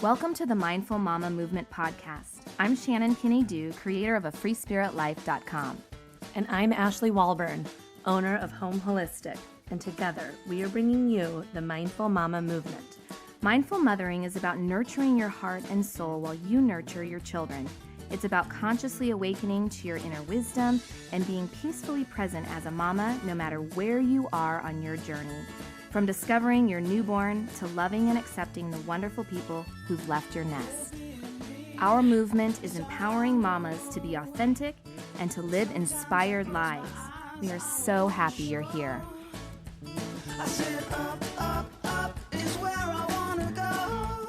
Welcome to the Mindful Mama Movement podcast. I'm Shannon Kinney-Dew, creator of AFreeSpiritLife.com. And I'm Ashley Walburn, owner of Home Holistic. And together, we are bringing you the Mindful Mama Movement. Mindful mothering is about nurturing your heart and soul while you nurture your children. It's about consciously awakening to your inner wisdom and being peacefully present as a mama, no matter where you are on your journey. From discovering your newborn to loving and accepting the wonderful people who've left your nest. Our movement is empowering mamas to be authentic and to live inspired lives. We are so happy you're here. I said up is where I wanna go.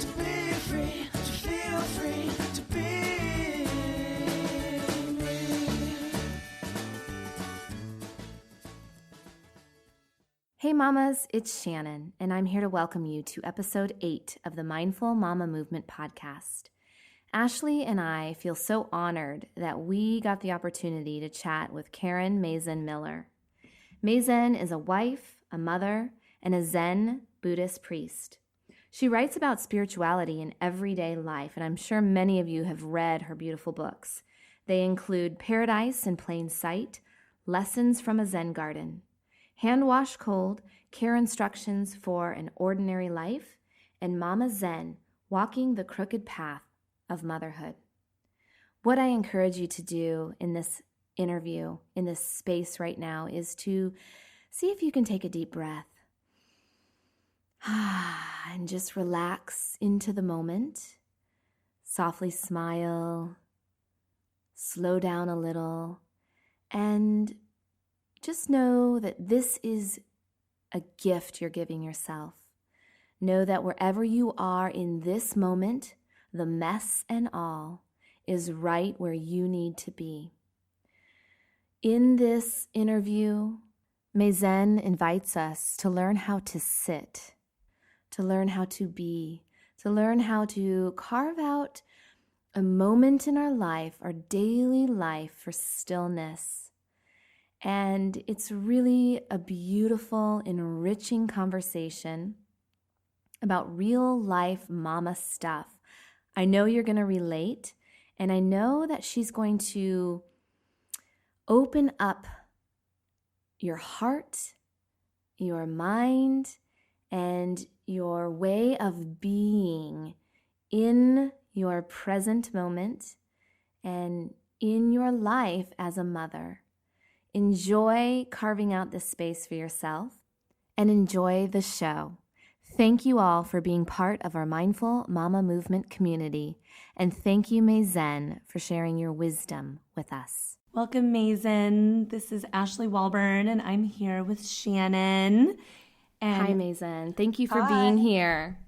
To be free, to feel free, to be me. Hey mamas, it's Shannon, and I'm here to welcome you to episode 8 of the Mindful Mama Movement podcast. Ashley and I feel so honored that we got the opportunity to chat with Karen Maezen Miller. Maezen is a wife, a mother, and a Zen Buddhist priest. She writes about spirituality in everyday life, and I'm sure many of you have read her beautiful books. They include Paradise in Plain Sight, Lessons from a Zen Garden, Hand Wash Cold, Care Instructions for an Ordinary Life, and Mama Zen, Walking the Crooked Path of Motherhood. What I encourage you to do in this interview, in this space right now, is to see if you can take a deep breath and just relax into the moment. Softly smile, slow down a little, and just know that this is a gift you're giving yourself. Know that wherever you are in this moment, the mess and all is right where you need to be. In this interview, Maezen invites us to learn how to sit, to learn how to be, to learn how to carve out a moment in our life, our daily life, for stillness. And it's really a beautiful, enriching conversation about real life mama stuff. I know you're going to relate, and I know that she's going to open up your heart, your mind, and your way of being in your present moment and in your life as a mother. Enjoy carving out this space for yourself and enjoy the show. Thank you all for being part of our Mindful Mama Movement community. And thank you, Maezen, for sharing your wisdom with us. Welcome, Maezen. This is Ashley Walburn, and I'm here with Shannon. And Hi, Maezen. Thank you for Hi. being here.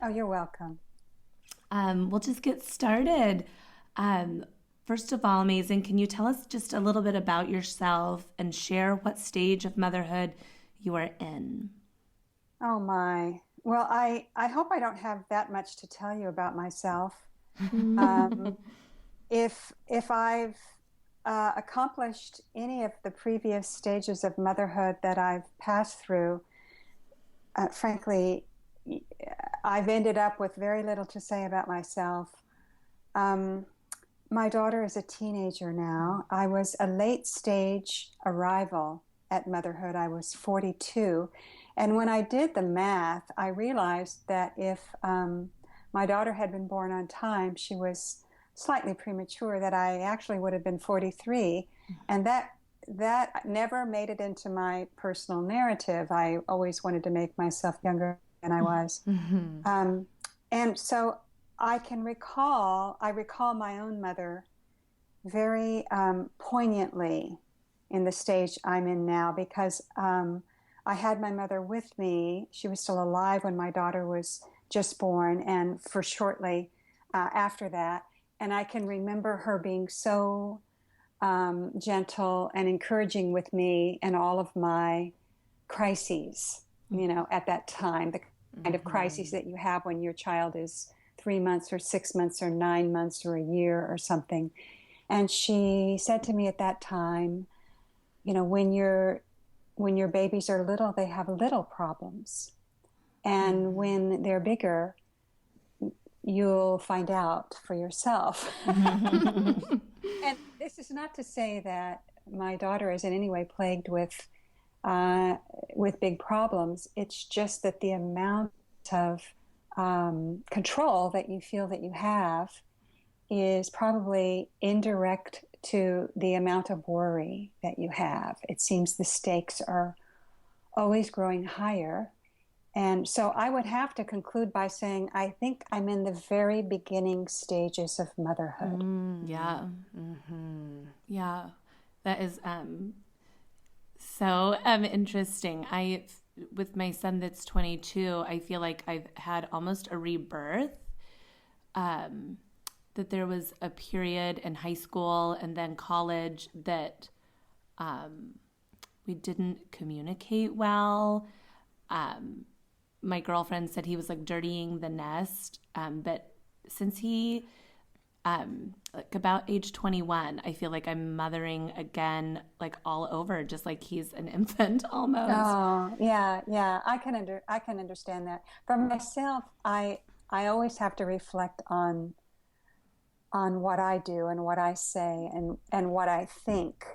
Oh, you're welcome. we'll just get started. First of all, Maezen, can you tell us just a little bit about yourself and share what stage of motherhood you are in? Oh my. Well, I hope I don't have that much to tell you about myself. If I've accomplished any of the previous stages of motherhood that I've passed through, frankly, I've ended up with very little to say about myself. My daughter is a teenager now. I was a late stage arrival at motherhood. I was 42. And when I did the math, I realized that if my daughter had been born on time, she was slightly premature, that I actually would have been 43. And that never made it into my personal narrative. I always wanted to make myself younger than I was. Mm-hmm. And so I recall my own mother very poignantly in the stage I'm in now, because I had my mother with me. She was still alive when my daughter was just born, and for shortly after that. And I can remember her being so gentle and encouraging with me in all of my crises, at that time, the kind of crises that you have when your child is 3 months or 6 months or 9 months or a year or something. And she said to me at that time, when your babies are little, they have little problems. And when they're bigger, you'll find out for yourself. And this is not to say that my daughter is in any way plagued with big problems. It's just that the amount of control that you feel that you have is probably indirect to the amount of worry that you have. It seems the stakes are always growing higher. And so I would have to conclude by saying, I think I'm in the very beginning stages of motherhood. Yeah. Yeah. That is so interesting. With my son that's 22, I feel like I've had almost a rebirth. That there was a period in high school and then college that we didn't communicate well. My girlfriend said he was like dirtying the nest. But since he, like about age 21, I feel like I'm mothering again, like all over, just like he's an infant almost. Oh, yeah. I can understand that. For myself, I always have to reflect on what I do and what I say and what I think,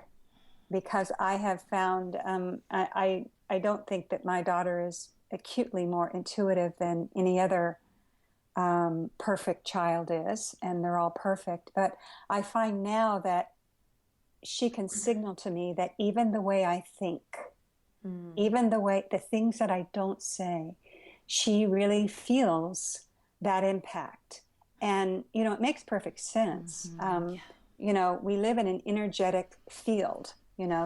because I have found, I don't think that my daughter is acutely more intuitive than any other perfect child is, and they're all perfect. But I find now that she can signal to me that even the way I think, even the things that I don't say, she really feels that impact. And, it makes perfect sense. We live in an energetic field,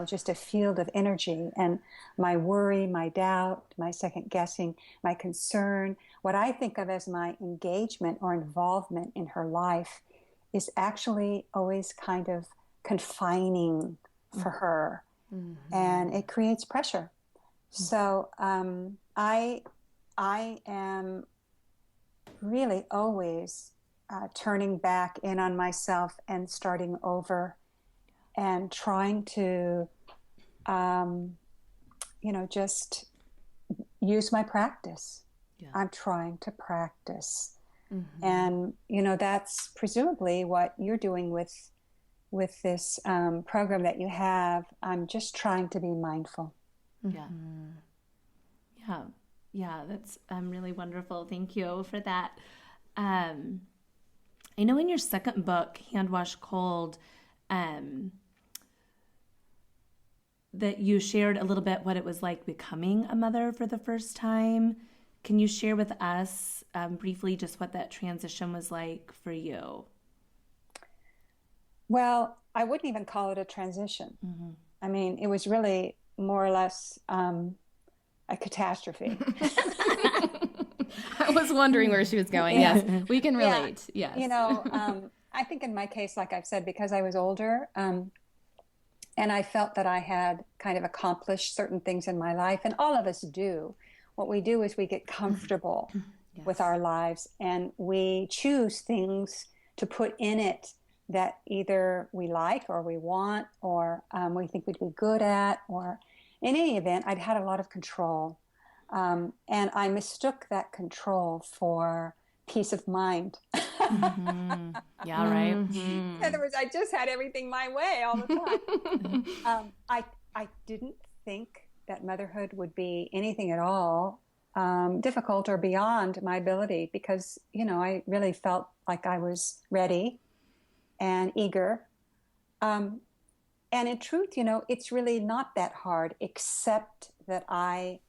just a field of energy. And my worry, my doubt, my second guessing, my concern, what I think of as my engagement or involvement in her life is actually always kind of confining for her. And it creates pressure. So I am really always turning back in on myself and starting over and trying to, just use my practice. Yeah. I'm trying to practice. And, that's presumably what you're doing with this program that you have. I'm just trying to be mindful. Yeah. Yeah, that's really wonderful. Thank you for that. I know in your second book, Hand Wash Cold, that you shared a little bit what it was like becoming a mother for the first time. Can you share with us briefly just what that transition was like for you? Well, I wouldn't even call it a transition. I mean, it was really more or less a catastrophe. I was wondering where she was going. Yes, we can relate. Yeah. Yes. I think in my case, like I've said, because I was older, and I felt that I had kind of accomplished certain things in my life, and all of us do. What we do is we get comfortable with our lives, and we choose things to put in it that either we like or we want or we think we'd be good at, or in any event, I'd had a lot of control. And I mistook that control for peace of mind. Yeah, right. In other words, I just had everything my way all the time. I didn't think that motherhood would be anything at all difficult or beyond my ability, because, I really felt like I was ready and eager. And in truth, it's really not that hard, except that I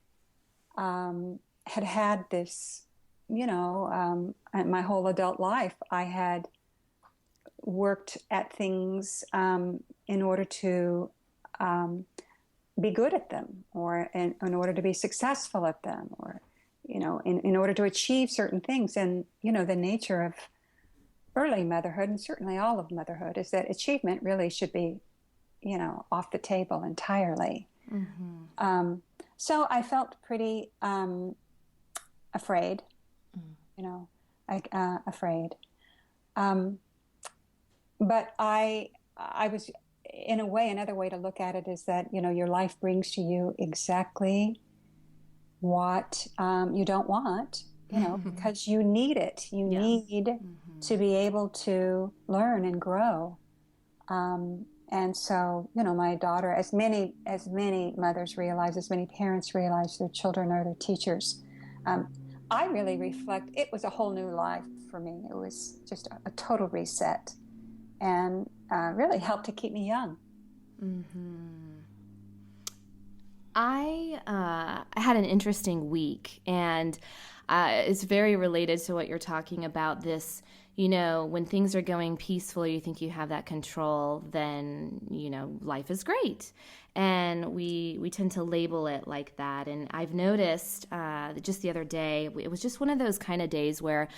had this, my whole adult life, I had worked at things in order to be good at them, or in order to be successful at them, or, in order to achieve certain things. And, the nature of early motherhood, and certainly all of motherhood, is that achievement really should be, off the table entirely. So I felt pretty afraid, afraid. But I was, in a way, another way to look at it is that, your life brings to you exactly what you don't want, because you need it. You need to be able to learn and grow. And so, my daughter, as many mothers realize, as many parents realize, their children are their teachers. I really reflect, it was a whole new life for me. It was just a total reset, and really helped to keep me young. I had an interesting week, and it's very related to what you're talking about. This, when things are going peaceful, you think you have that control, then, life is great. And we tend to label it like that. And I've noticed just the other day, it was just one of those kind of days where,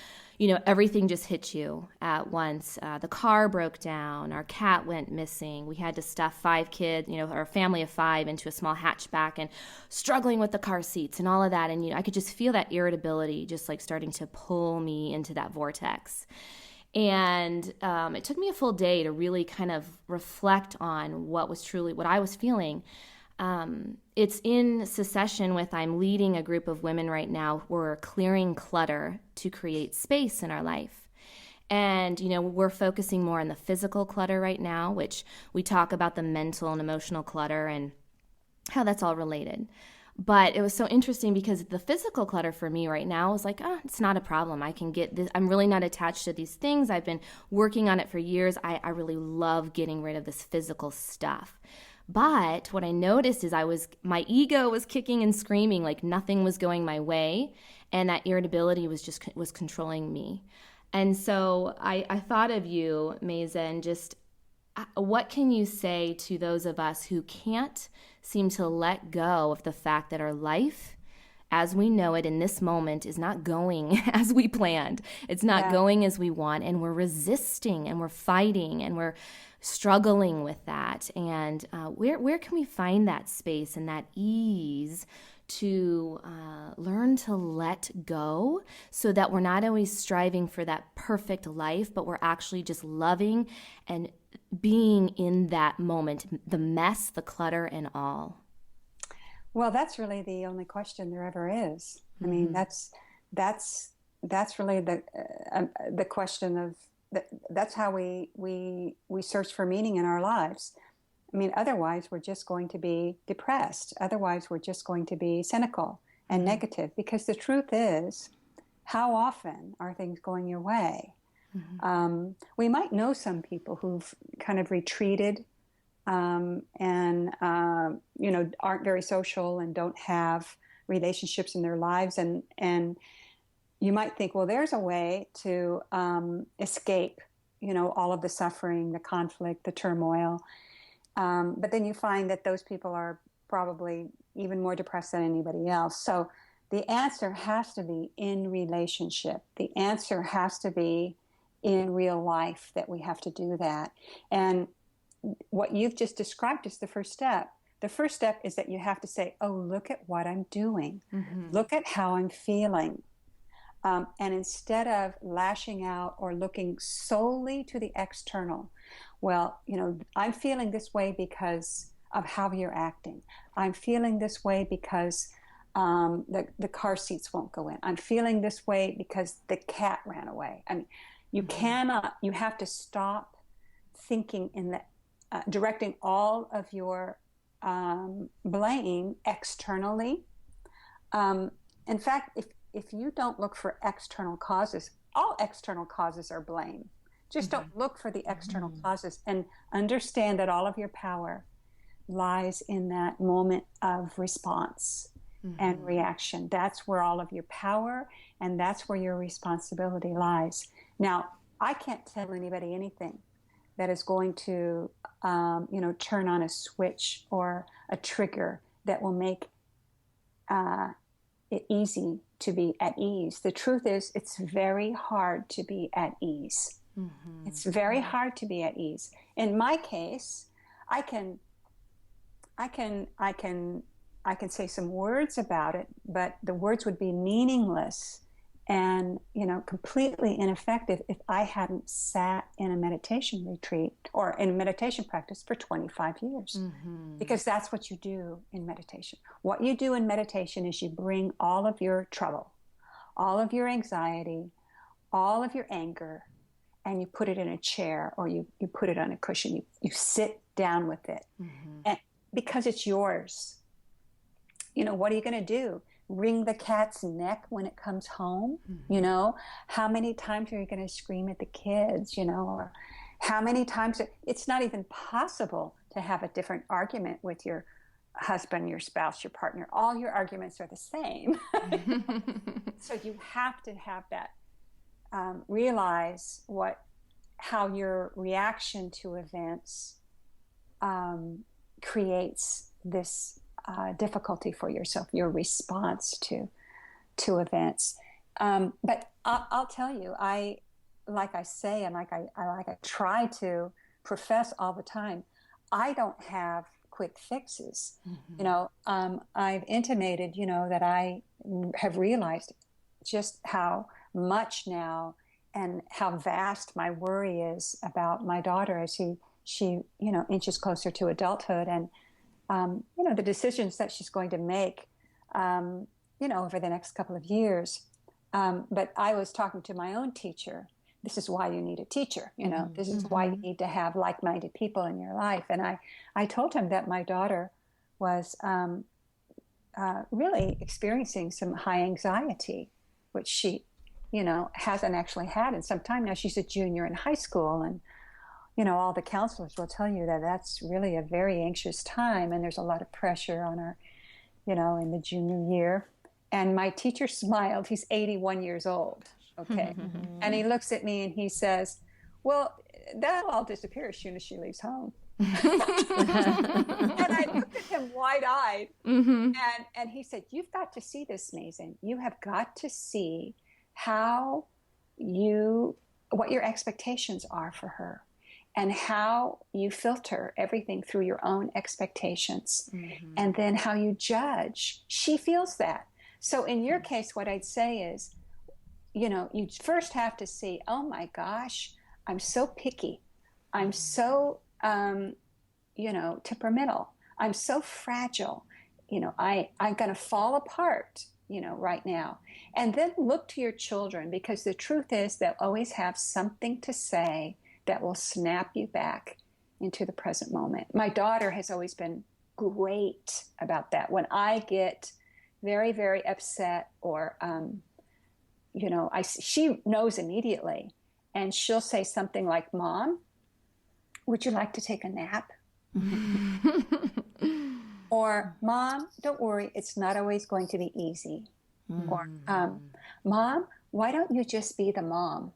everything just hit you at once. The car broke down. Our cat went missing. We had to stuff 5 kids, or a family of 5 into a small hatchback, and struggling with the car seats and all of that. And, I could just feel that irritability just like starting to pull me into that vortex. And it took me a full day to really kind of reflect on what I was feeling. It's in succession with, I'm leading a group of women right now. We're clearing clutter to create space in our life. And, we're focusing more on the physical clutter right now, which we talk about the mental and emotional clutter and how that's all related. But it was so interesting because the physical clutter for me right now is like, it's not a problem. I can get this. I'm really not attached to these things. I've been working on it for years. I really love getting rid of this physical stuff. But what I noticed is my ego was kicking and screaming like nothing was going my way. And that irritability was controlling me. And so I thought of you, Maezen, just what can you say to those of us who can't seem to let go of the fact that our life, as we know it in this moment, is not going as we planned. It's not going as we want, and we're resisting, and we're fighting, and we're struggling with that. And where can we find that space and that ease to learn to let go, so that we're not always striving for that perfect life, but we're actually just loving and being in that moment, the mess, the clutter, and all? Well, that's really the only question there ever is. I mean, that's really the question of that's how we search for meaning in our lives. I mean, otherwise we're just going to be depressed. Otherwise we're just going to be cynical and negative, because the truth is, how often are things going your way? We might know some people who've kind of retreated and aren't very social and don't have relationships in their lives, and you might think, well, there's a way to escape all of the suffering, the conflict, the turmoil, but then you find that those people are probably even more depressed than anybody else. So the answer has to be in relationship. The answer has to be in real life, that we have to do that. And what you've just described is the first step. The first step is that you have to say, oh, look at what I'm doing. Look at how I'm feeling. And instead of lashing out or looking solely to the external, well, I'm feeling this way because of how you're acting. I'm feeling this way because the car seats won't go in. I'm feeling this way because the cat ran away. I mean, you have to stop thinking in directing all of your blame externally. In fact, if you don't look for external causes, all external causes are blame. Just don't look for the external causes, and understand that all of your power lies in that moment of response and reaction. That's where all of your power and that's where your responsibility lies. Now, I can't tell anybody anything that is going to, turn on a switch or a trigger that will make it easy to be at ease. The truth is, it's very hard to be at ease. It's very hard to be at ease. In my case, I can say some words about it, but the words would be meaningless and, completely ineffective if I hadn't sat in a meditation retreat or in meditation practice for 25 years. Because that's what you do in meditation. What you do in meditation is you bring all of your trouble, all of your anxiety, all of your anger, and you put it in a chair or you put it on a cushion. You sit down with it. And because it's yours. What are you going to do? Wring the cat's neck when it comes home? How many times are you going to scream at the kids? Or how many times? It's not even possible to have a different argument with your husband, your spouse, your partner. All your arguments are the same. So you have to have that, realize how your reaction to events creates this difficulty for yourself, your response to events. But I'll tell you, like I say, and like I try to profess all the time, I don't have quick fixes. I've intimated, that I have realized just how much now and how vast my worry is about my daughter as she inches closer to adulthood, and the decisions that she's going to make, over the next couple of years. But I was talking to my own teacher. This is why you need a teacher. This is why you need to have like-minded people in your life. And I told him that my daughter was really experiencing some high anxiety, which she, hasn't actually had in some time. Now she's a junior in high school, and all the counselors will tell you that that's really a very anxious time, and there's a lot of pressure on her, in the junior year. And my teacher smiled. He's 81 years old, okay? And he looks at me and he says, well, that'll all disappear as soon as she leaves home. And I looked at him wide-eyed, and he said, you've got to see this, Maezen. You have got to see what your expectations are for her, and how you filter everything through your own expectations, and then how you judge. She feels that. So in your case, what I'd say is, you first have to see, oh my gosh, I'm so picky. I'm so, temperamental. I'm so fragile. I'm going to fall apart, right now. And then look to your children, because the truth is they'll always have something to say that will snap you back into the present moment. My daughter has always been great about that. When I get very, very upset, or, she knows immediately, and she'll say something like, Mom, would you like to take a nap? Or, Mom, don't worry, it's not always going to be easy. Or, Mom, why don't you just be the mom?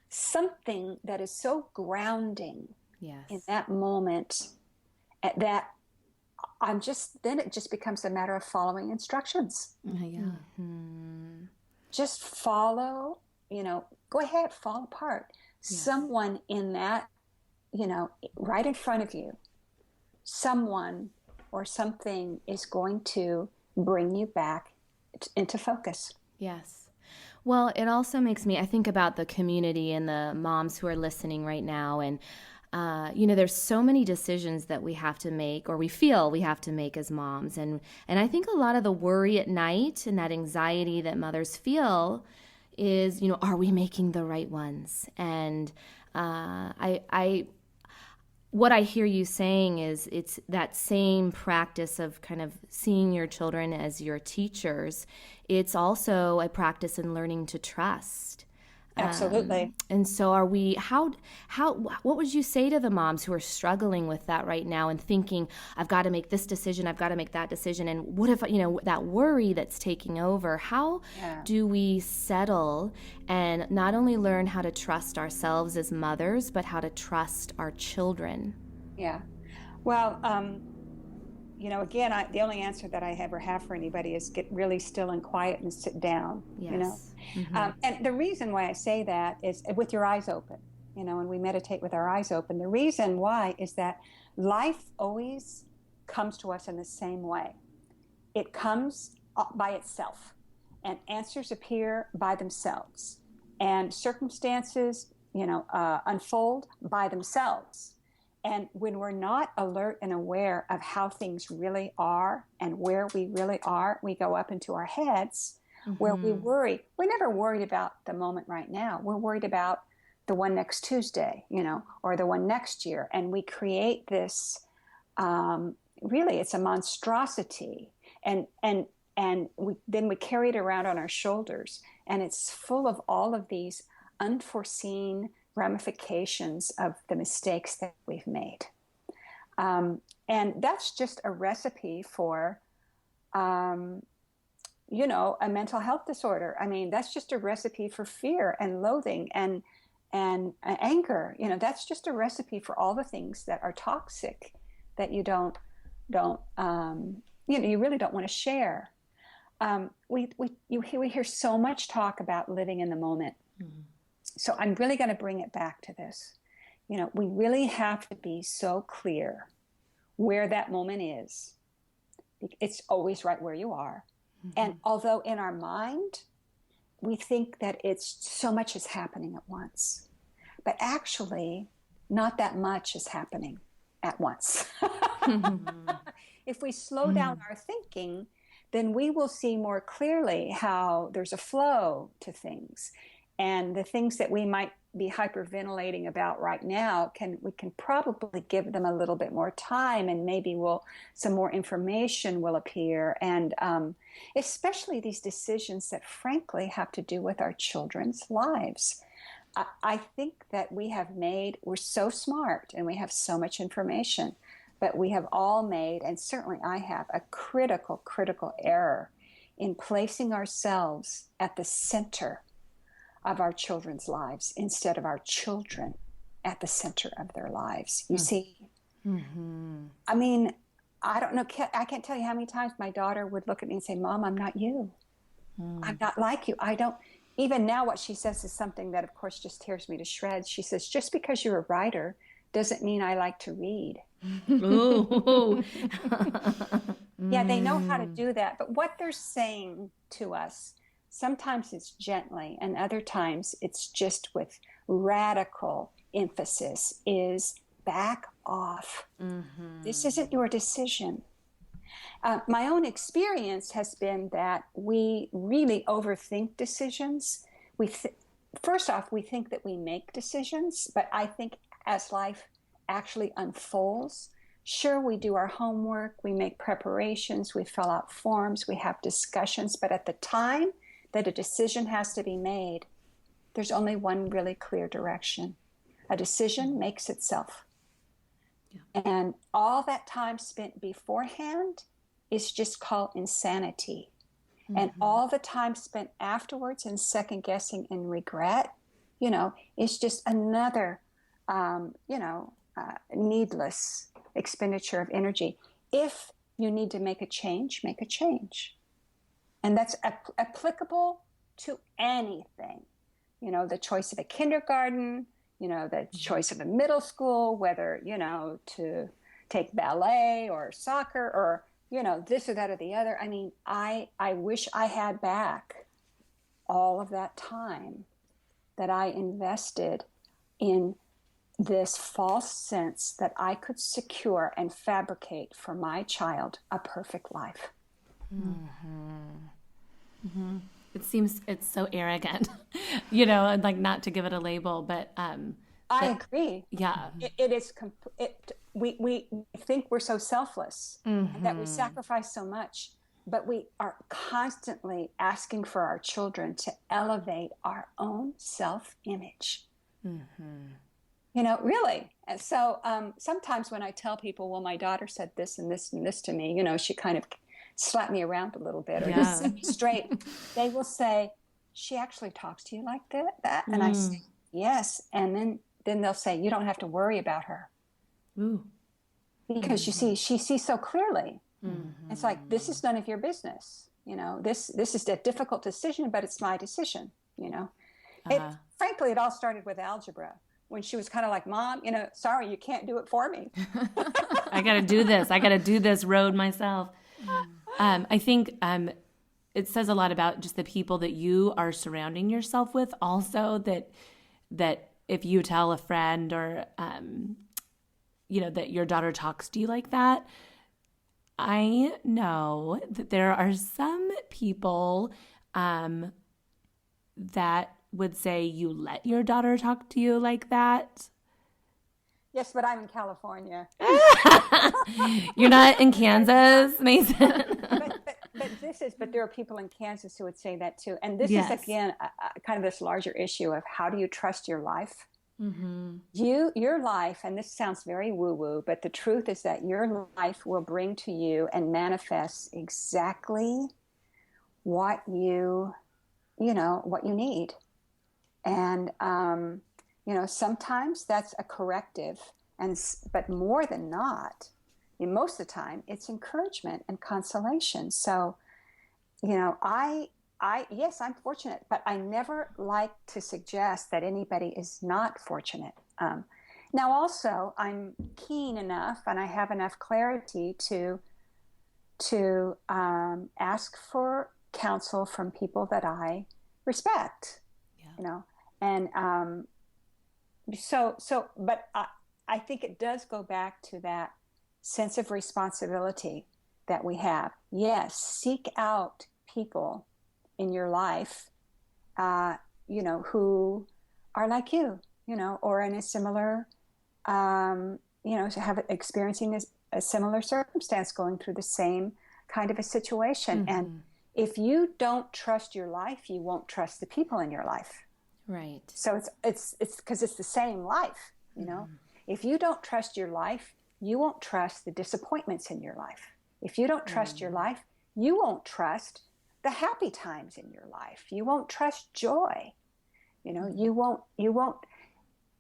Something that is so grounding in that moment, that then it just becomes a matter of following instructions. Just follow, go ahead, fall apart. Someone in that, right in front of you, someone or something is going to bring you back into focus. Yes. Well, it also makes me, I think about the community and the moms who are listening right now. And, there's so many decisions that we have to make, or we feel we have to make as moms. And I think a lot of the worry at night and that anxiety that mothers feel is, are we making the right ones? And what I hear you saying is it's that same practice of kind of seeing your children as your teachers. It's also a practice in learning to trust. Absolutely. And so are we, what would you say to the moms who are struggling with that right now and thinking, I've got to make this decision, I've got to make that decision, and what if, that worry that's taking over, how do we settle and not only learn how to trust ourselves as mothers, but how to trust our children? Yeah. Well, again, the only answer that I ever have for anybody is get really still and quiet and sit down, And the reason why I say that is with your eyes open, and we meditate with our eyes open. The reason why is that life always comes to us in the same way. It comes by itself. and answers appear by themselves, and circumstances, unfold by themselves. And when we're not alert and aware of how things really are and where we really are, we go up into our heads where we worry. We're never worried about the moment right now. We're worried about the one next Tuesday, or the one next year. And we create this, really, it's a monstrosity. And then we carry it around on our shoulders. And it's full of all of these unforeseen ramifications of the mistakes that we've made. And that's just a recipe for, a mental health disorder. I mean, that's just a recipe for fear and loathing and anger. That's just a recipe for all the things that are toxic that you you really don't want to share. We hear so much talk about living in the moment. Mm-hmm. So I'm really going to bring it back to this. We really have to be so clear where that moment is. It's always right where you are. Mm-hmm. And although in our mind, we think that it's so much is happening at once, but actually not that much is happening at once. Mm-hmm. If we slow down our thinking, then we will see more clearly how there's a flow to things. And the things that we might be hyperventilating about right now, we can probably give them a little bit more time, and maybe some more information will appear. And especially these decisions that frankly have to do with our children's lives. I think that we're so smart and we have so much information, but we have all made, and certainly I have, a critical error in placing ourselves at the center of our children's lives instead of our children at the center of their lives. You see? Mm-hmm. I mean, I don't know, I can't tell you how many times my daughter would look at me and say, Mom, I'm not you. I'm not like you. Even now what she says is something that, of course, just tears me to shreds. She says, just because you're a writer doesn't mean I like to read. Ooh. Yeah, they know how to do that. But what they're saying to us, sometimes it's gently, and other times it's just with radical emphasis, is back off. Mm-hmm. This isn't your decision. My own experience has been that we really overthink decisions. First off, we think that we make decisions, but I think as life actually unfolds, sure, we do our homework, we make preparations, we fill out forms, we have discussions, but at the time that a decision has to be made, there's only one really clear direction. A decision makes itself. Yeah. And all that time spent beforehand is just called insanity. Mm-hmm. And all the time spent afterwards in second guessing and regret, is just another, needless expenditure of energy. If you need to make a change, make a change. And that's applicable to anything. The choice of a kindergarten, the choice of a middle school, whether, to take ballet or soccer or, this or that or the other. I mean, I wish I had back all of that time that I invested in this false sense that I could secure and fabricate for my child a perfect life. Mm-hmm. Mm-hmm. It's so arrogant, like not to give it a label, but I agree. Yeah, it is. We think we're so selfless and that we sacrifice so much, but we are constantly asking for our children to elevate our own self-image. Mm-hmm. Really. And so sometimes when I tell people, well, my daughter said this and this and this to me, she kind of slap me around a little bit or just set me straight. They will say, she actually talks to you like that? And I say, yes. And then they'll say, you don't have to worry about her. Ooh. Because you see, she sees so clearly. Mm-hmm. It's like, this is none of your business. This is a difficult decision, but it's my decision, Frankly, it all started with algebra. When she was kind of like, Mom, sorry, you can't do it for me. I got to do this. I got to do this road myself. I think it says a lot about just the people that you are surrounding yourself with. Also, that if you tell a friend or that your daughter talks to you like that, I know that there are some people that would say you let your daughter talk to you like that. Yes, but I'm in California. You're not in Kansas, Mason. but there are people in Kansas who would say that too. And this Yes. is, again, kind of this larger issue of how do you trust your life? Mm-hmm. Your life, and this sounds very woo-woo, but the truth is that your life will bring to you and manifest exactly what you need. And, sometimes that's a corrective, but more than not, most of the time, it's encouragement and consolation. So, yes, I'm fortunate, but I never like to suggest that anybody is not fortunate. Now, also, I'm keen enough and I have enough clarity to ask for counsel from people that I respect. Yeah. And but I think it does go back to that sense of responsibility that we have. Yes, seek out people in your life, who are like you, or in a similar, experiencing a similar circumstance, going through the same kind of a situation. Mm-hmm. And if you don't trust your life, you won't trust the people in your life. Right. So it's because it's the same life, Mm-hmm. If you don't trust your life, you won't trust the disappointments in your life. If you don't trust your life, you won't trust the happy times in your life. You won't trust joy. You won't.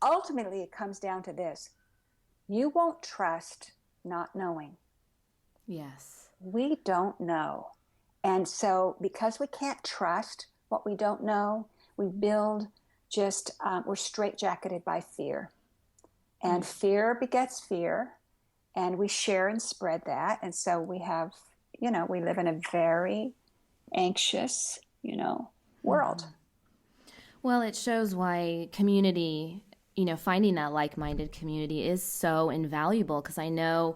Ultimately, it comes down to this. You won't trust not knowing. Yes. We don't know. And so because we can't trust what we don't know, we build we're straitjacketed by fear. And fear begets fear. And we share and spread that. And so we have, we live in a very anxious, world. Well, it shows why community, finding that like-minded community is so invaluable, because I know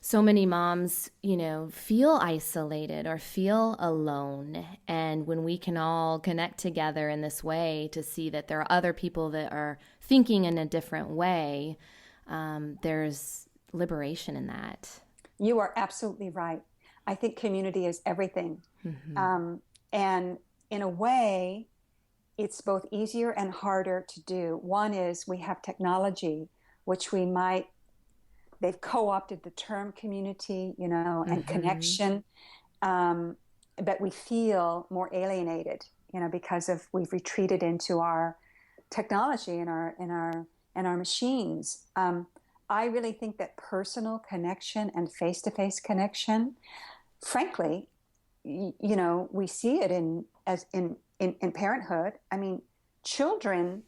so many moms, feel isolated or feel alone. And when we can all connect together in this way to see that there are other people that are thinking in a different way, there's liberation in that. You are absolutely right. I think community is everything. Mm-hmm. And in a way, it's both easier and harder to do. One is we have technology, which they've co-opted the term community, and connection, but we feel more alienated, because we've retreated into our technology and our machines. I really think that personal connection and face-to-face connection, frankly, we see it in parenthood. I mean, children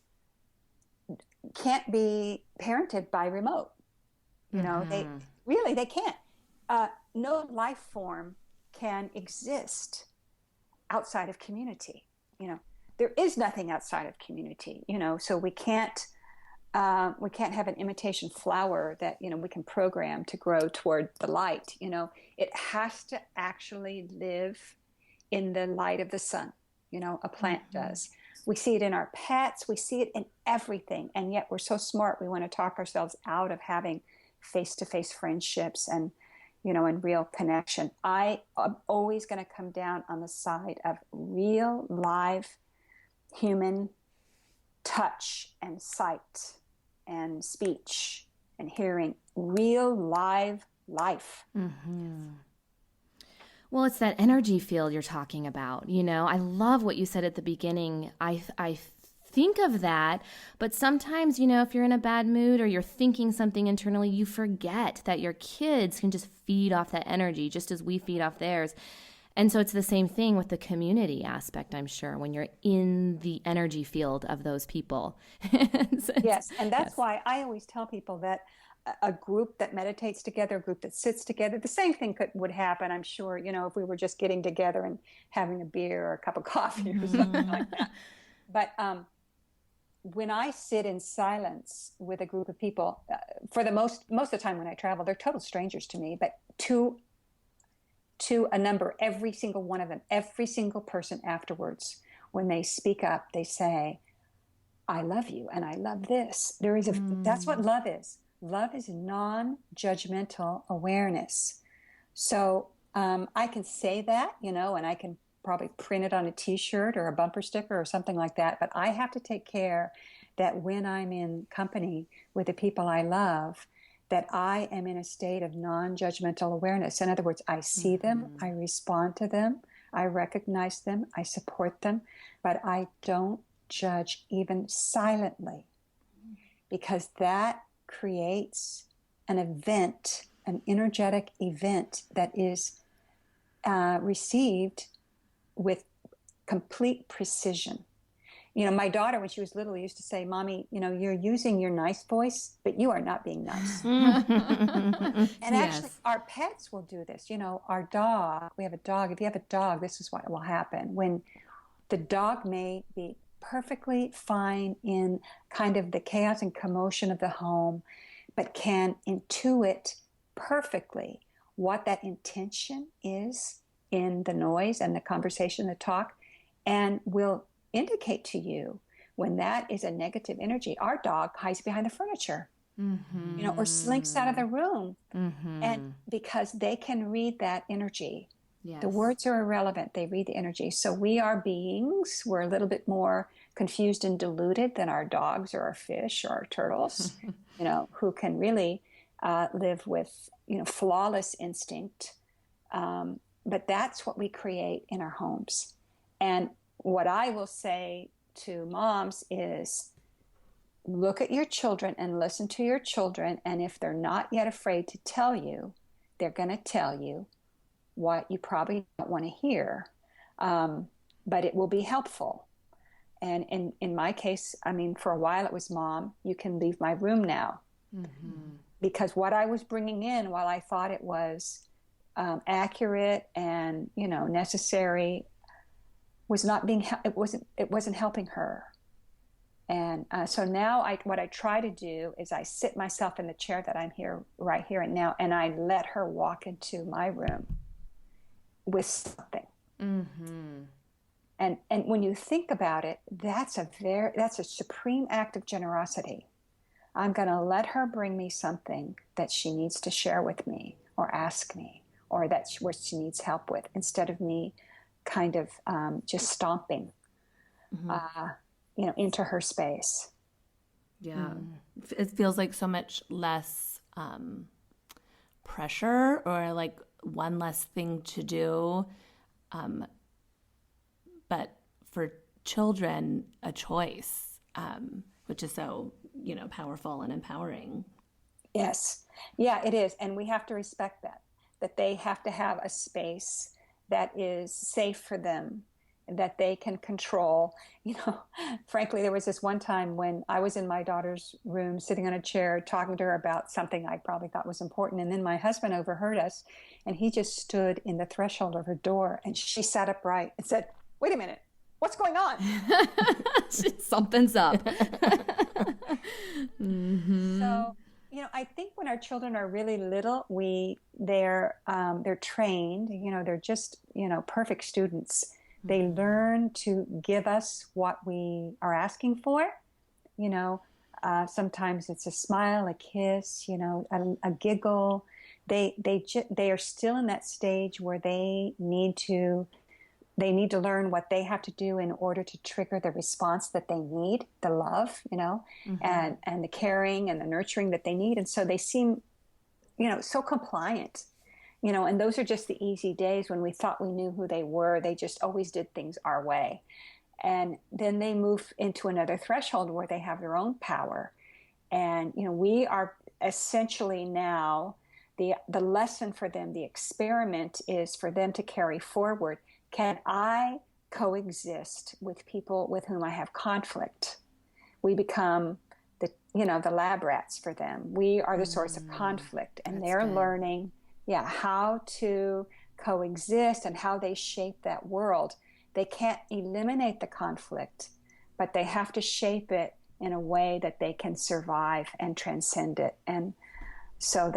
can't be parented by remote. They can't. No life form can exist outside of community. There is nothing outside of community. So we can't have an imitation flower that we can program to grow toward the light. It has to actually live in the light of the sun. A plant does. We see it in our pets. We see it in everything. And yet we're so smart. We want to talk ourselves out of having face-to-face friendships and real connection. I am always going to come down on the side of real, live, human touch and sight and speech and hearing. Real, live life. Mm-hmm. Well, it's that energy field you're talking about. I love what you said at the beginning. I think of that, but sometimes, if you're in a bad mood or you're thinking something internally, you forget that your kids can just feed off that energy just as we feed off theirs. And so it's the same thing with the community aspect, I'm sure, when you're in the energy field of those people. Yes, and that's why I always tell people that a group that meditates together, a group that sits together. The same thing would happen, I'm sure, if we were just getting together and having a beer or a cup of coffee or something like that. But when I sit in silence with a group of people, for the most of the time when I travel, they're total strangers to me, but to a number, every single one of them, every single person afterwards, when they speak up, they say, I love you and I love this. That's what love is. Love is non-judgmental awareness. So I can say that, and I can probably print it on a t-shirt or a bumper sticker or something like that. But I have to take care that when I'm in company with the people I love, that I am in a state of non-judgmental awareness. In other words, I see them, I respond to them, I recognize them, I support them, but I don't judge even silently, because that creates an event, an energetic event that is received with complete precision. My daughter, when she was little, used to say, Mommy, you're using your nice voice, but you are not being nice. And actually, our pets will do this. Our dog, we have a dog. If you have a dog, this is what will happen. When the dog may be perfectly fine in kind of the chaos and commotion of the home, but can intuit perfectly what that intention is in the noise and the conversation, the talk, and will indicate to you when that is a negative energy. Our dog hides behind the furniture, or slinks out of the room. And because they can read that energy. Yes. The words are irrelevant. They read the energy. So we are beings. We're a little bit more confused and deluded than our dogs or our fish or our turtles, who can really live with, flawless instinct. But that's what we create in our homes. And what I will say to moms is, look at your children and listen to your children. And if they're not yet afraid to tell you, they're going to tell you what you probably don't want to hear, but it will be helpful. And in my case, for a while it was, Mom, you can leave my room now. Because what I was bringing in, while I thought it was accurate and necessary, was not being. It wasn't helping her. And so now what I try to do is I sit myself in the chair that I'm here right here and now, and I let her walk into my room with something. And when you think about it, that's a supreme act of generosity. I'm going to let her bring me something that she needs to share with me or ask me, or where she needs help with, instead of me kind of just stomping into her space. Yeah. It feels like so much less pressure, or like one less thing to do, but for children, a choice, which is so, powerful and empowering. Yes. Yeah, it is. And we have to respect that they have to have a space that is safe for them, that they can control. Frankly, there was this one time when I was in my daughter's room, sitting on a chair, talking to her about something I probably thought was important. And then my husband overheard us, and he just stood in the threshold of her door, and she sat upright and said, wait a minute, what's going on? Something's up. So, I think when our children are really little, they're trained, they're just, perfect students. They learn to give us what we are asking for. Sometimes it's a smile, a kiss, a giggle. They are still in that stage where they need to learn what they have to do in order to trigger the response that they need, the love, and the caring and the nurturing that they need. And so they seem, so compliant, and those are just the easy days when we thought we knew who they were. They just always did things our way. And then they move into another threshold where they have their own power. And, we are essentially now, the lesson for them, the experiment is for them to carry forward. Can I coexist with people with whom I have conflict? We become the lab rats for them. We are the source of conflict, and they're good. learning, how to coexist and how they shape that world. They can't eliminate the conflict, but they have to shape it in a way that they can survive and transcend it. And so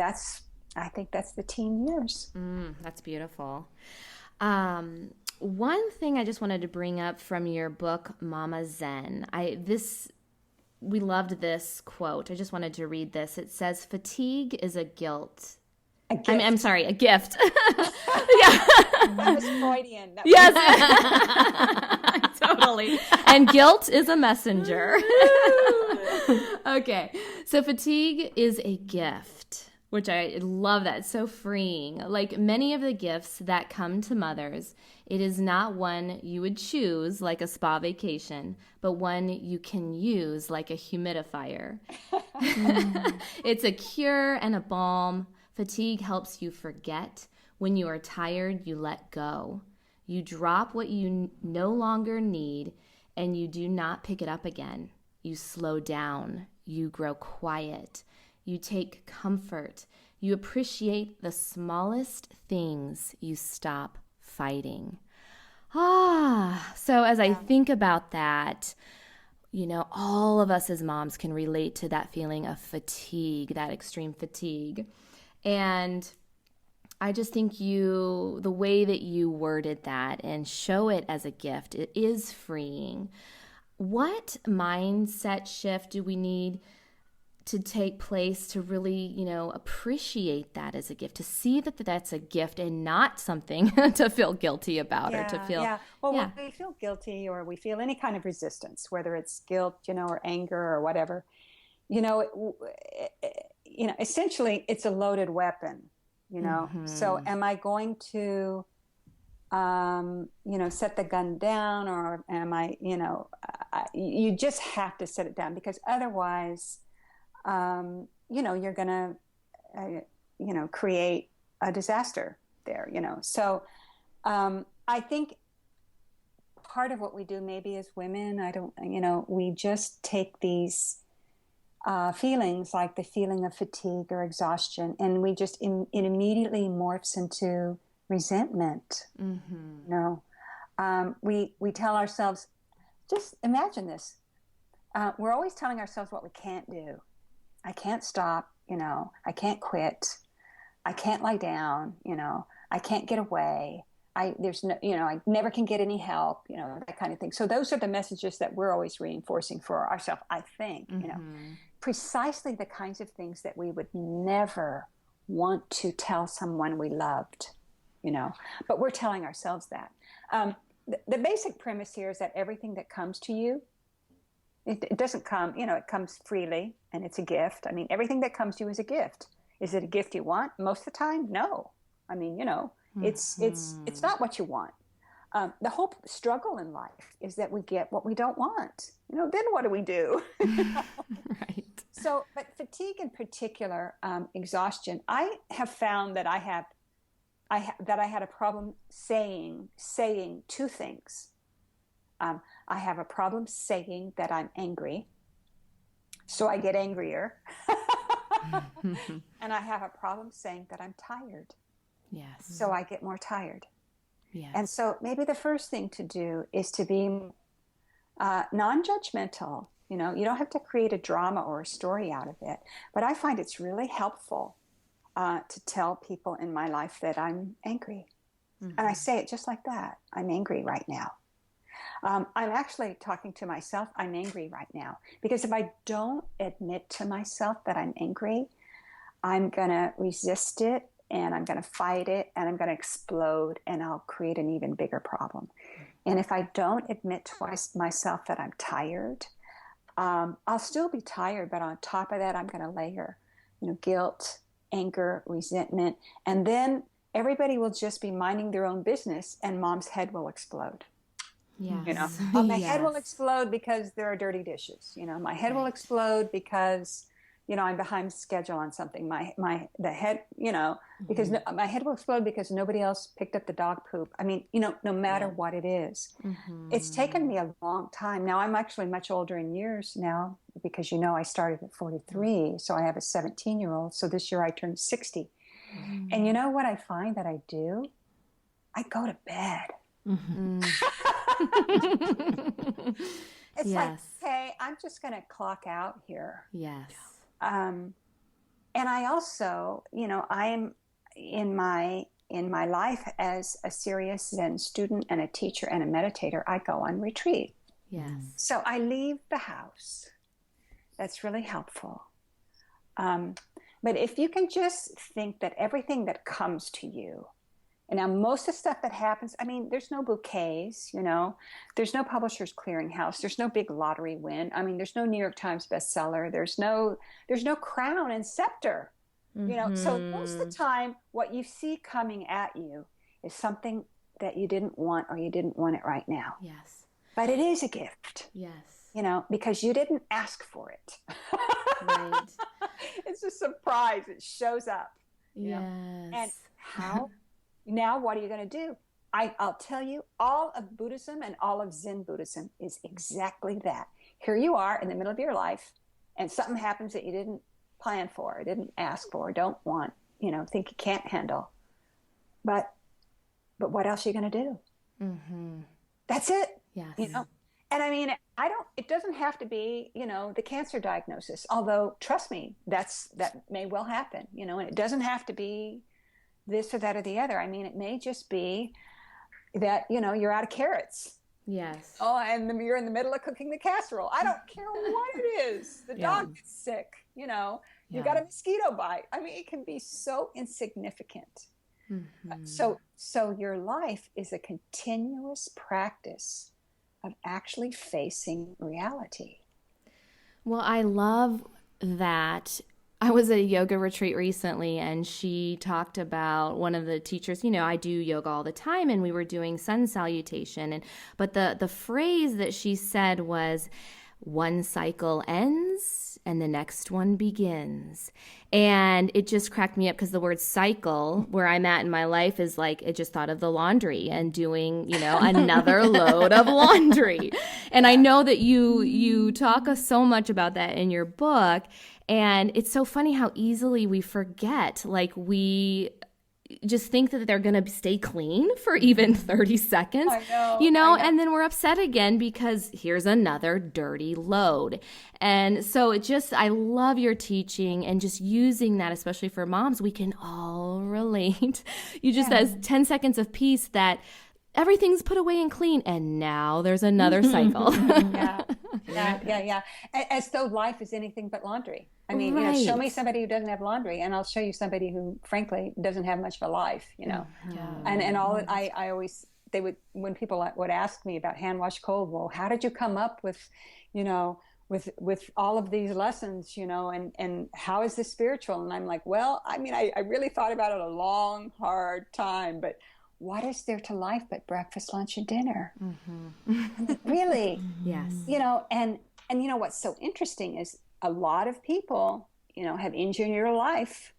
I think that's the teen years. That's beautiful. One thing I just wanted to bring up from your book, Mama Zen. We loved this quote. I just wanted to read this. It says, "Fatigue is a gift." I'm sorry, a gift. Yeah. That was Freudian. Yes. Totally. And guilt is a messenger. Okay. So fatigue is a gift, which I love that. It's so freeing. Like many of the gifts that come to mothers, it is not one you would choose like a spa vacation, but one you can use like a humidifier. It's a cure and a balm. Fatigue helps you forget. When you are tired, you let go. You drop what you no longer need, and you do not pick it up again. You slow down. You grow quiet. You take comfort. You appreciate the smallest things. You stop fighting. So as I think about that, all of us as moms can relate to that feeling of fatigue, that extreme fatigue. And I just think the way that you worded that and show it as a gift, it is freeing. What mindset shift do we need to take place to really, appreciate that as a gift, to see that that's a gift and not something to feel guilty about or to feel. When we feel guilty or we feel any kind of resistance, whether it's guilt, or anger or whatever, essentially it's a loaded weapon, So am I going to, set the gun down, or am I, you just have to set it down, because otherwise, you're going to, create a disaster there, So I think part of what we do maybe as women, we just take these feelings like the feeling of fatigue or exhaustion, and we just, it immediately morphs into resentment. We tell ourselves, just imagine this. We're always telling ourselves what we can't do. I can't stop, I can't quit. I can't lie down, I can't get away. I never can get any help, that kind of thing. So those are the messages that we're always reinforcing for ourselves, I think, precisely the kinds of things that we would never want to tell someone we loved, but we're telling ourselves that. The basic premise here is that everything that comes to you, it doesn't come, it comes freely, and it's a gift. I mean, everything that comes to you is a gift. Is it a gift you want? Most of the time, no. I mean, it's not what you want. The whole struggle in life is that we get what we don't want. Then what do we do? Right. So, but fatigue in particular, exhaustion, I have found that I had a problem saying two things. I have a problem saying that I'm angry, so I get angrier. And I have a problem saying that I'm tired. Yes. So I get more tired. Yes. And so maybe the first thing to do is to be non-judgmental. You don't have to create a drama or a story out of it. But I find it's really helpful to tell people in my life that I'm angry. And I say it just like that. I'm angry right now. I'm actually talking to myself. I'm angry right now. Because if I don't admit to myself that I'm angry, I'm going to resist it, and I'm going to fight it, and I'm going to explode, and I'll create an even bigger problem. And if I don't admit to myself that I'm tired, I'll still be tired, but on top of that, I'm going to layer, guilt, anger, resentment, and then everybody will just be minding their own business, and mom's head will explode. Yes. My head will explode because there are dirty dishes. My head will explode because, I'm behind schedule on something, the head, because my head will explode because nobody else picked up the dog poop. I mean, no matter what it is, it's taken me a long time. Now I'm actually much older in years now because, I started at 43. So I have a 17-year-old. So this year I turned 60. And you know what I find that I do? I go to bed. It's like, hey, I'm just going to clock out here. Yes. And I also, I'm in my life as a serious Zen student and a teacher and a meditator, I go on retreat. Yes. So I leave the house. That's really helpful. But if you can just think that everything that comes to you, and now most of the stuff that happens, I mean, there's no bouquets, there's no Publishers Clearinghouse, there's no big lottery win. I mean, there's no New York Times bestseller, there's no crown and scepter, So most of the time, what you see coming at you is something that you didn't want, or you didn't want it right now. Yes. But it is a gift. Yes. Because you didn't ask for it. Right. It's a surprise. It shows up. Yes. And how? Now, what are you going to do? I'll tell you, all of Buddhism and all of Zen Buddhism is exactly that. Here you are in the middle of your life, and something happens that you didn't plan for, or didn't ask for, or don't want, think you can't handle. But what else are you going to do? Mm-hmm. That's it. Yes. And I mean, it doesn't have to be, the cancer diagnosis, although trust me, that may well happen, and it doesn't have to be this or that or the other. I mean, it may just be that, you're out of carrots. Yes. Oh, and you're in the middle of cooking the casserole. I don't care what it is. The dog gets sick, you got a mosquito bite. I mean, it can be so insignificant. Mm-hmm. So your life is a continuous practice of actually facing reality. Well, I love that. I was at a yoga retreat recently, and she talked about one of the teachers, I do yoga all the time, and we were doing sun salutation. But the phrase that she said was, one cycle ends and the next one begins. And it just cracked me up because the word cycle, where I'm at in my life, is like, it just thought of the laundry and doing, another load of laundry. And I know that you talk so much about that in your book. And it's so funny how easily we forget, like we just think that they're going to stay clean for even 30 seconds, I know. And then we're upset again because here's another dirty load. And so I love your teaching and just using that, especially for moms, we can all relate. You just says 10 seconds of peace that everything's put away and clean, and now there's another cycle. Yeah. As though life is anything but laundry. I mean, show me somebody who doesn't have laundry, and I'll show you somebody who, frankly, doesn't have much of a life. And all I always, when people would ask me about hand wash cold, well, how did you come up with, with all of these lessons, and how is this spiritual? And I'm like, well, I mean, I really thought about it a long, hard time, but what is there to life but breakfast, lunch, and dinner? Mm-hmm. Really? Yes. And what's so interesting is a lot of people, have engineered your life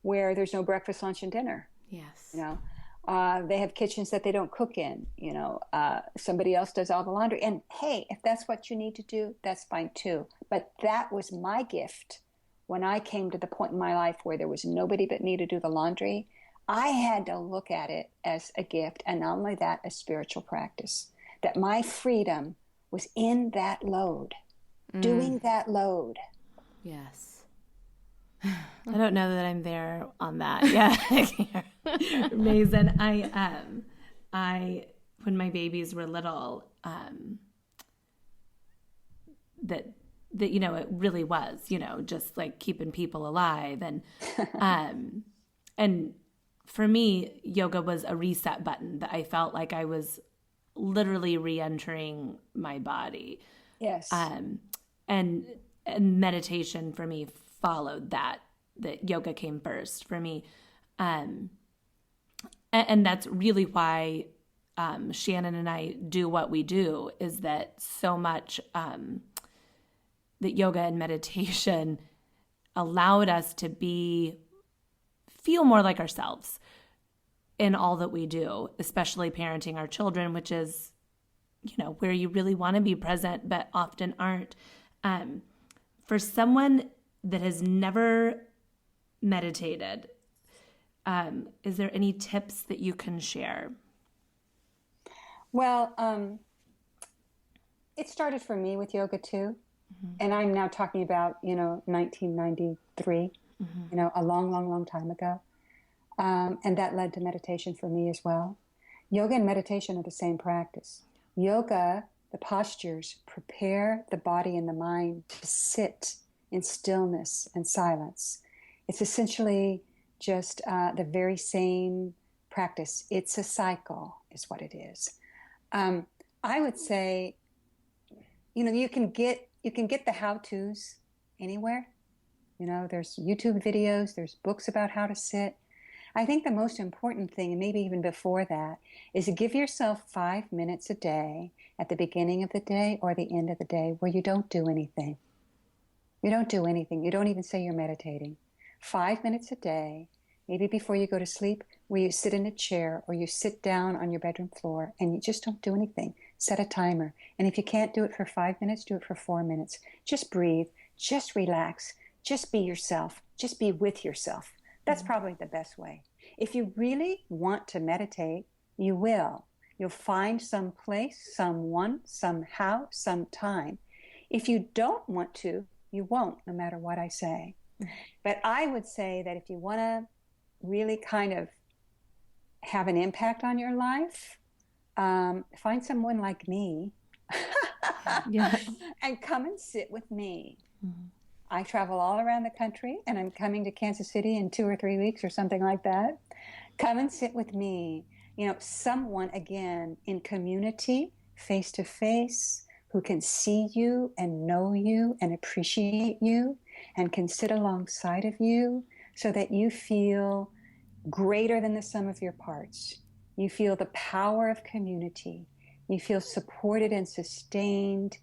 where there's no breakfast, lunch, and dinner. Yes. They have kitchens that they don't cook in, somebody else does all the laundry. And hey, if that's what you need to do, that's fine too. But that was my gift when I came to the point in my life where there was nobody but me to do the laundry. I had to look at it as a gift, and not only that, a spiritual practice, that my freedom was in that load, doing that load. Yes. I don't know that I'm there on that. Yeah. Maezen, I when my babies were little, that it really was, just like keeping people alive. And for me, yoga was a reset button that I felt like I was literally re-entering my body. Yes. And meditation for me followed that yoga came first for me. And that's really why Shannon and I do what we do, is that so much that yoga and meditation allowed us to feel more like ourselves in all that we do, especially parenting our children, which is, where you really want to be present, but often aren't. For someone that has never meditated, is there any tips that you can share? Well, it started for me with yoga too. Mm-hmm. And I'm now talking about, 1993, a long, long, long time ago. And that led to meditation for me as well. Yoga and meditation are the same practice. Yoga, the postures, prepare the body and the mind to sit in stillness and silence. It's essentially just the very same practice. It's a cycle, is what it is. I would say, you can get the how-tos anywhere. There's YouTube videos, there's books about how to sit. I think the most important thing, and maybe even before that, is to give yourself 5 minutes a day at the beginning of the day or the end of the day where you don't do anything. You don't do anything. You don't even say you're meditating. 5 minutes a day, maybe before you go to sleep, where you sit in a chair or you sit down on your bedroom floor and you just don't do anything. Set a timer. And if you can't do it for 5 minutes, do it for 4 minutes. Just breathe. Just relax. Just be yourself. Just be with yourself. That's probably the best way. If you really want to meditate, you will. You'll find some place, someone, somehow, sometime. If you don't want to, you won't, no matter what I say. But I would say that if you want to really kind of have an impact on your life, find someone like me and come and sit with me. Mm-hmm. I travel all around the country, and I'm coming to Kansas City in 2 or 3 weeks or something like that. Come and sit with me. Someone, again, in community, face to face, who can see you and know you and appreciate you and can sit alongside of you so that you feel greater than the sum of your parts. You feel the power of community. You feel supported and sustained.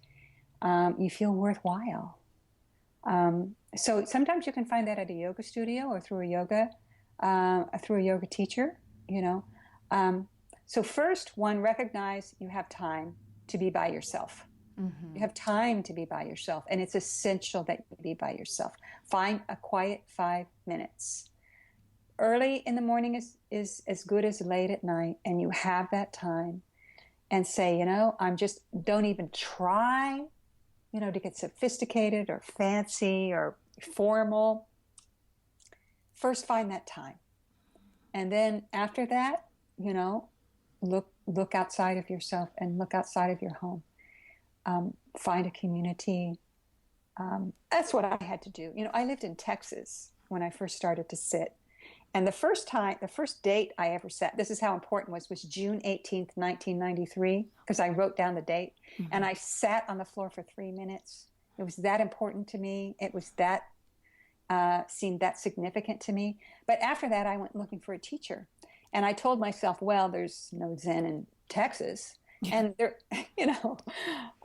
You feel worthwhile. So sometimes you can find that at a yoga studio or through a yoga teacher, So first, one, recognize you have time to be by yourself. Mm-hmm. You have time to be by yourself, and it's essential that you be by yourself. Find a quiet 5 minutes. Early in the morning is as good as late at night, and you have that time. And say, don't even try, to get sophisticated or fancy or formal. First, find that time. And then after that, look outside of yourself and look outside of your home. Find a community. That's what I had to do. I lived in Texas when I first started to sit. And the first date I ever sat, this is how important it was June 18th, 1993, because I wrote down the date. Mm-hmm. And I sat on the floor for 3 minutes. It was that important to me. It was seemed that significant to me. But after that, I went looking for a teacher. And I told myself, well, there's no Zen in Texas. And there,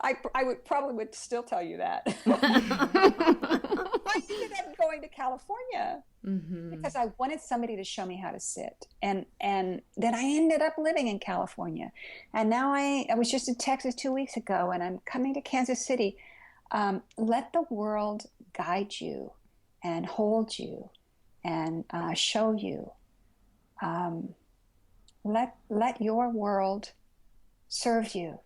I would still tell you that. I ended up going to California because I wanted somebody to show me how to sit. And then I ended up living in California. And now I was just in Texas 2 weeks ago, and I'm coming to Kansas City. Let the world guide you and hold you and show you. Let your world serve you.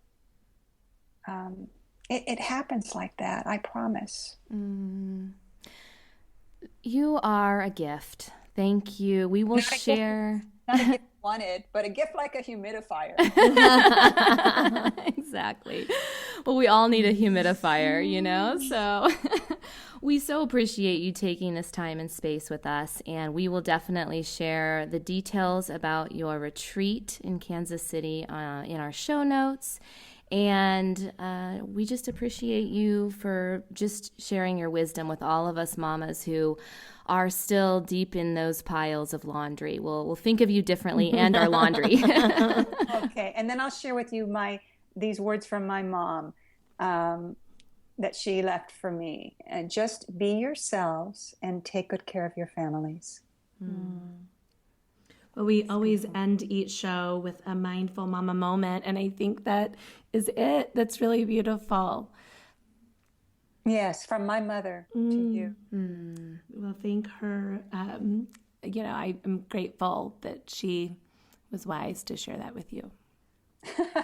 It happens like that, I promise. You are a gift. Thank you. We will share. Not a gift wanted, but a gift like a humidifier. Exactly. Well, we all need a humidifier, so we so appreciate you taking this time and space with us, and we will definitely share the details about your retreat in Kansas City in our show notes. And we just appreciate you for just sharing your wisdom with all of us mamas who are still deep in those piles of laundry. We'll think of you differently and our laundry. Okay, and then I'll share with you these words from my mom. that she left for me. And just be yourselves and take good care of your families. Well, we always end each show with a mindful mama moment, and I think that is it. That's really beautiful. Yes, from my mother to you. Well, thank her. You know, I am grateful that she was wise to share that with you.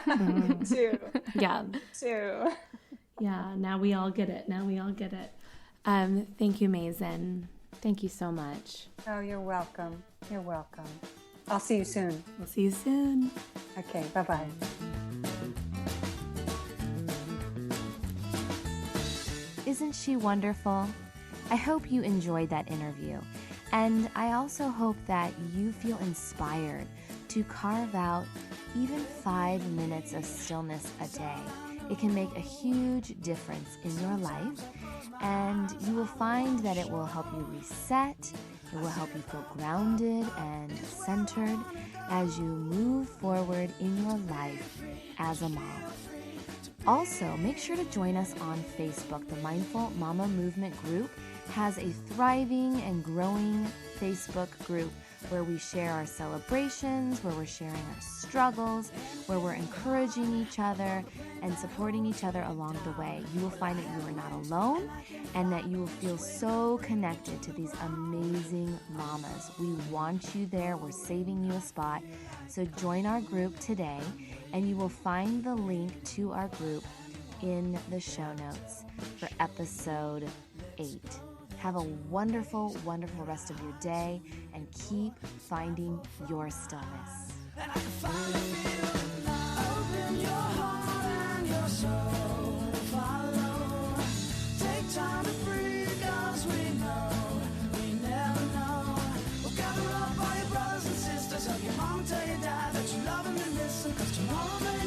Me too. Yeah. Too. Yeah, now we all get it. Thank you, Maezen. Thank you so much. Oh, you're welcome. You're welcome. I'll see you soon. We'll see you soon. Okay, bye-bye. Isn't she wonderful? I hope you enjoyed that interview. And I also hope that you feel inspired to carve out even 5 minutes of stillness a day. It can make a huge difference in your life, and you will find that it will help you reset. It will help you feel grounded and centered as you move forward in your life as a mom. Also, make sure to join us on Facebook. The Mindful Mama Movement group has a thriving and growing Facebook group where we share our celebrations, where we're sharing our struggles, where we're encouraging each other and supporting each other along the way. You will find that you are not alone and that you will feel so connected to these amazing mamas. We want you there. We're saving you a spot. So join our group today, and you will find the link to our group in the show notes for episode 8. Have a wonderful, wonderful rest of your day, and keep finding your stillness. And I can finally feel open your heart and your soul. Follow. Take time to breathe, 'cause we know we never know. Well, gather up all your brothers and sisters. Hug your mom, tell your dad that you love them and miss them. 'Cause tomorrow may